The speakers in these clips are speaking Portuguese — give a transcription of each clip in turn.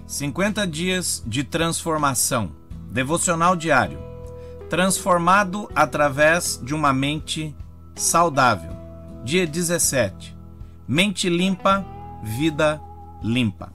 50 dias de transformação. Devocional diário. Transformado através de uma mente saudável. Dia 17. Mente limpa, vida limpa.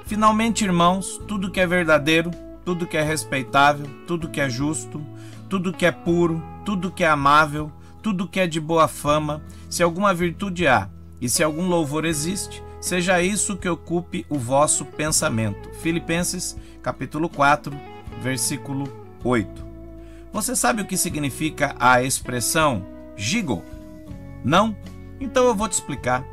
Finalmente, irmãos, tudo que é verdadeiro, tudo que é respeitável, tudo que é justo, tudo que é puro, tudo que é amável, tudo que é de boa fama, se alguma virtude há e se algum louvor existe, seja isso que ocupe o vosso pensamento. Filipenses, capítulo 4, versículo 8. Você sabe o que significa a expressão giggle? Não? Então eu vou te explicar.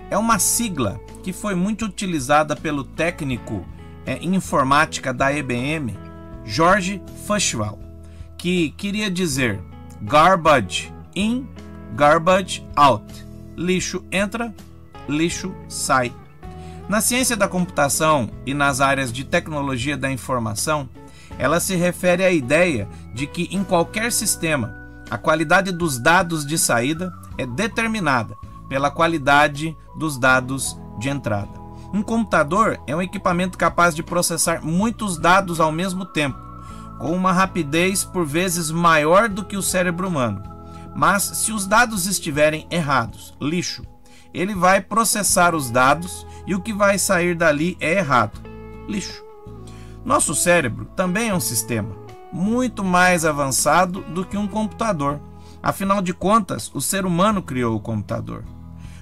É uma sigla que foi muito utilizada pelo técnico em informática da IBM, George Fuchswell, que queria dizer garbage in, garbage out. Lixo entra, lixo sai. Na ciência da computação e nas áreas de tecnologia da informação, ela se refere à ideia de que em qualquer sistema, a qualidade dos dados de saída é determinada pela qualidade dos dados de entrada. Um computador é um equipamento capaz de processar muitos dados ao mesmo tempo, com uma rapidez por vezes maior do que o cérebro humano. Mas se os dados estiverem errados, lixo, ele vai processar os dados e o que vai sair dali é errado, lixo. Nosso cérebro também é um sistema muito mais avançado do que um computador. Afinal de contas, o ser humano criou o computador.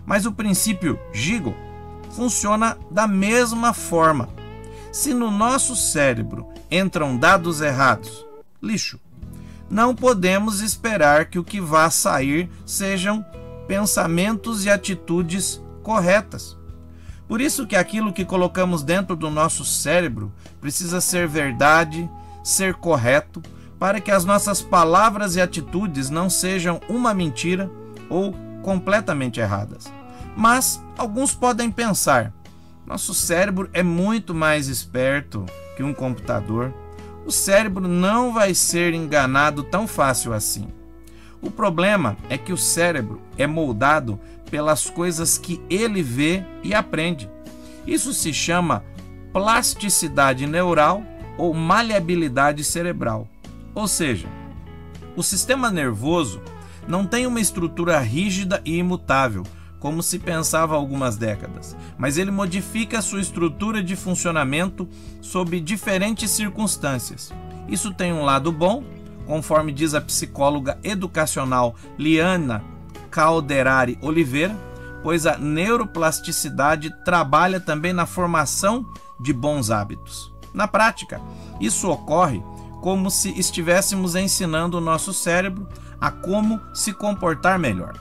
Mas o princípio giggle funciona da mesma forma. Se no nosso cérebro entram dados errados, lixo, não podemos esperar que o que vá sair sejam pensamentos e atitudes corretas. Por isso que aquilo que colocamos dentro do nosso cérebro precisa ser verdade, ser correto, para que as nossas palavras e atitudes não sejam uma mentira ou completamente erradas. Mas alguns podem pensar, nosso cérebro é muito mais esperto que um computador. O cérebro não vai ser enganado tão fácil assim. O problema é que o cérebro é moldado pelas coisas que ele vê e aprende. Isso se chama plasticidade neural ou maleabilidade cerebral. Ou seja, o sistema nervoso não tem uma estrutura rígida e imutável, como se pensava há algumas décadas, mas ele modifica sua estrutura de funcionamento sob diferentes circunstâncias. Isso tem um lado bom, conforme diz a psicóloga educacional Liana Calderari Oliveira, pois a neuroplasticidade trabalha também na formação de bons hábitos. Na prática, isso ocorre como se estivéssemos ensinando o nosso cérebro a como se comportar melhor.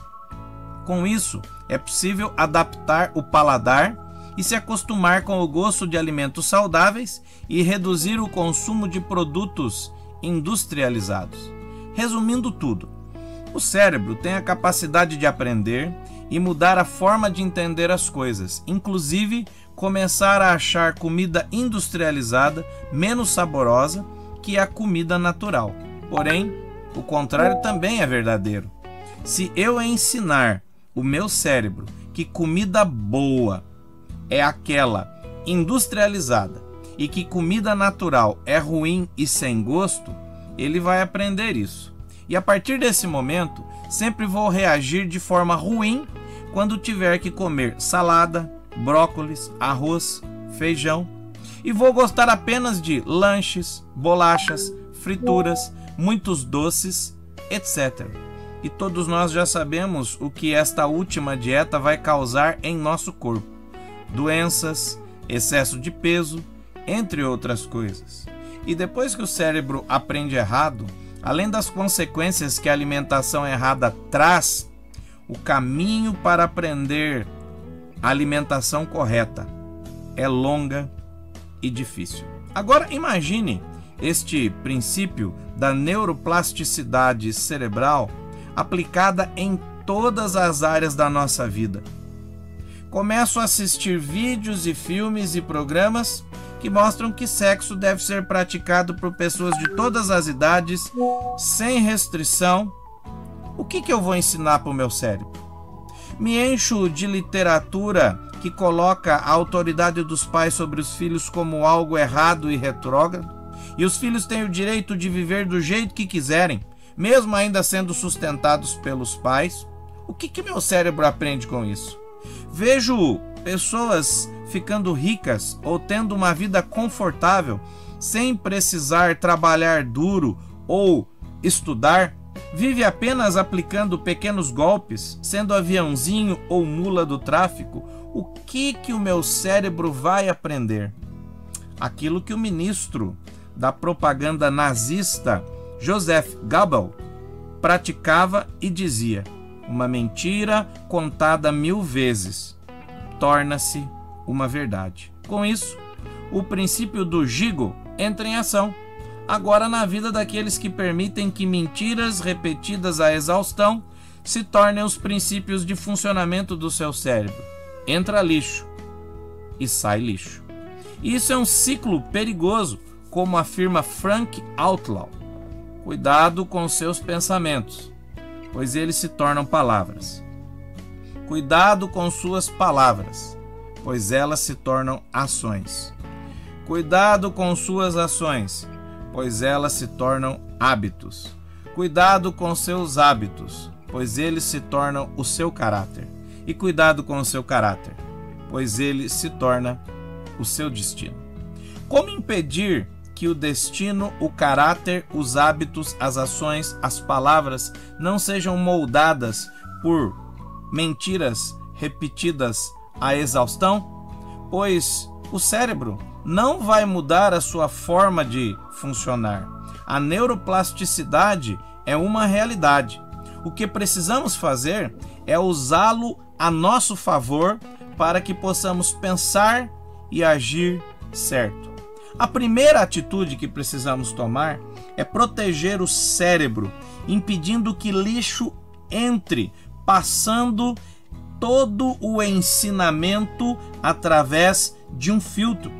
Com isso, é possível adaptar o paladar e se acostumar com o gosto de alimentos saudáveis e reduzir o consumo de produtos industrializados. Resumindo tudo, o cérebro tem a capacidade de aprender e mudar a forma de entender as coisas, inclusive começar a achar comida industrializada menos saborosa que a comida natural. Porém, o contrário também é verdadeiro. Se eu ensinar o meu cérebro que comida boa é aquela industrializada e que comida natural é ruim e sem gosto, ele vai aprender isso. E a partir desse momento, sempre vou reagir de forma ruim quando tiver que comer salada, brócolis, arroz, feijão. E vou gostar apenas de lanches, bolachas, frituras, muitos doces, etc. E todos nós já sabemos o que esta última dieta vai causar em nosso corpo. Doenças, excesso de peso, entre outras coisas. E depois que o cérebro aprende errado, além das consequências que a alimentação errada traz, o caminho para aprender a alimentação correta é longa e difícil. Agora imagine este princípio da neuroplasticidade cerebral aplicada em todas as áreas da nossa vida. Começo a assistir vídeos e filmes e programas que mostram que sexo deve ser praticado por pessoas de todas as idades, sem restrição. O que eu vou ensinar para o meu cérebro? Me encho de literatura que coloca a autoridade dos pais sobre os filhos como algo errado e retrógrado, e os filhos têm o direito de viver do jeito que quiserem, mesmo ainda sendo sustentados pelos pais. O que meu cérebro aprende com isso? Vejo pessoas ficando ricas ou tendo uma vida confortável sem precisar trabalhar duro ou estudar. Vive apenas aplicando pequenos golpes, sendo aviãozinho ou mula do tráfico. O que o meu cérebro vai aprender? Aquilo que o ministro da propaganda nazista, Joseph Goebbels, praticava e dizia: uma mentira contada 1000 vezes torna-se uma verdade. Com isso, o princípio do Gigo entra em ação, agora na vida daqueles que permitem que mentiras repetidas à exaustão se tornem os princípios de funcionamento do seu cérebro. Entra lixo e sai lixo. E isso é um ciclo perigoso, como afirma Frank Outlaw. Cuidado com seus pensamentos, pois eles se tornam palavras. Cuidado com suas palavras, pois elas se tornam ações. Cuidado com suas ações, pois elas se tornam hábitos. Cuidado com seus hábitos, pois eles se tornam o seu caráter. E cuidado com o seu caráter, pois ele se torna o seu destino. Como impedir que o destino, o caráter, os hábitos, as ações, as palavras não sejam moldadas por mentiras repetidas à exaustão? Pois o cérebro não vai mudar a sua forma de funcionar. A neuroplasticidade é uma realidade. O que precisamos fazer é usá-lo a nosso favor para que possamos pensar e agir certo. A primeira atitude que precisamos tomar é proteger o cérebro, impedindo que lixo entre, passando todo o ensinamento através de um filtro.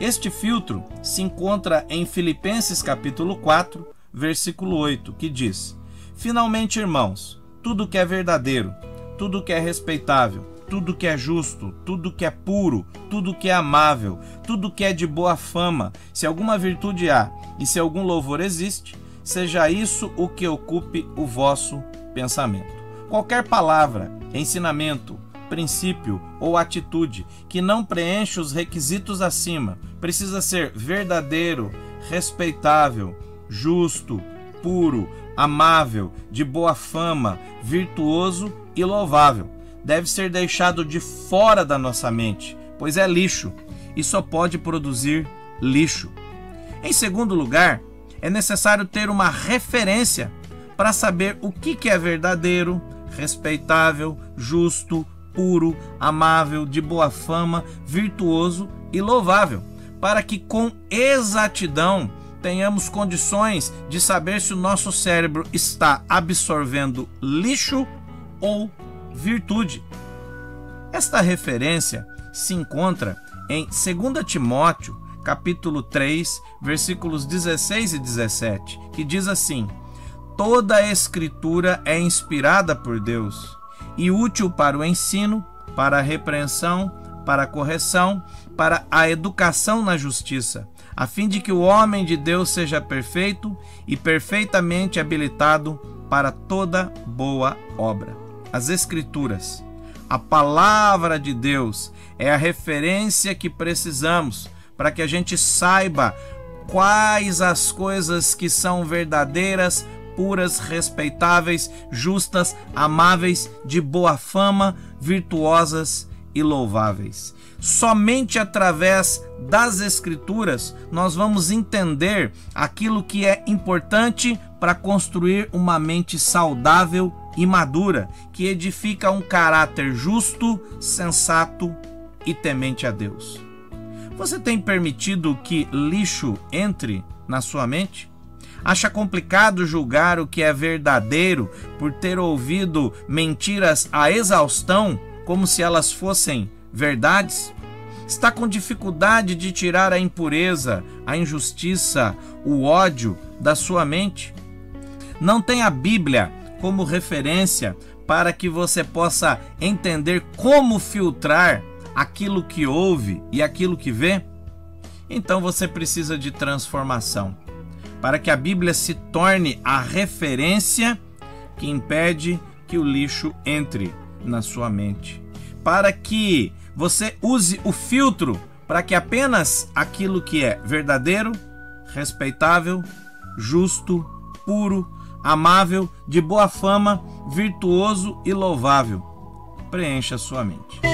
Este filtro se encontra em Filipenses capítulo 4, versículo 8, que diz: finalmente, irmãos, tudo que é verdadeiro, tudo que é respeitável, tudo que é justo, tudo que é puro, tudo que é amável, tudo que é de boa fama, se alguma virtude há e se algum louvor existe, seja isso o que ocupe o vosso pensamento. Qualquer palavra, ensinamento, princípio ou atitude que não preencha os requisitos acima precisa ser verdadeiro, respeitável, justo, puro, amável, de boa fama, virtuoso e louvável. Deve ser deixado de fora da nossa mente, pois é lixo e só pode produzir lixo. Em segundo lugar, é necessário ter uma referência para saber o que é verdadeiro, respeitável, justo, puro, amável, de boa fama, virtuoso e louvável, para que com exatidão tenhamos condições de saber se o nosso cérebro está absorvendo lixo ou virtude. Esta referência se encontra em 2 Timóteo, capítulo 3, versículos 16 e 17, que diz assim: toda a escritura é inspirada por Deus e útil para o ensino, para a repreensão, para a correção, para a educação na justiça, a fim de que o homem de Deus seja perfeito e perfeitamente habilitado para toda boa obra. As Escrituras, a palavra de Deus, é a referência que precisamos para que a gente saiba quais as coisas que são verdadeiras, puras, respeitáveis, justas, amáveis, de boa fama, virtuosas e louváveis. Somente através das Escrituras nós vamos entender aquilo que é importante para construir uma mente saudável e madura, que edifica um caráter justo, sensato e temente a Deus. Você tem permitido que lixo entre na sua mente? Acha complicado julgar o que é verdadeiro por ter ouvido mentiras à exaustão, como se elas fossem verdades? Está com dificuldade de tirar a impureza, a injustiça, o ódio da sua mente? Não tem a Bíblia como referência para que você possa entender como filtrar aquilo que ouve e aquilo que vê? Então você precisa de transformação, para que a Bíblia se torne a referência que impede que o lixo entre na sua mente, para que você use o filtro para que apenas aquilo que é verdadeiro, respeitável, justo, puro, amável, de boa fama, virtuoso e louvável preencha a sua mente.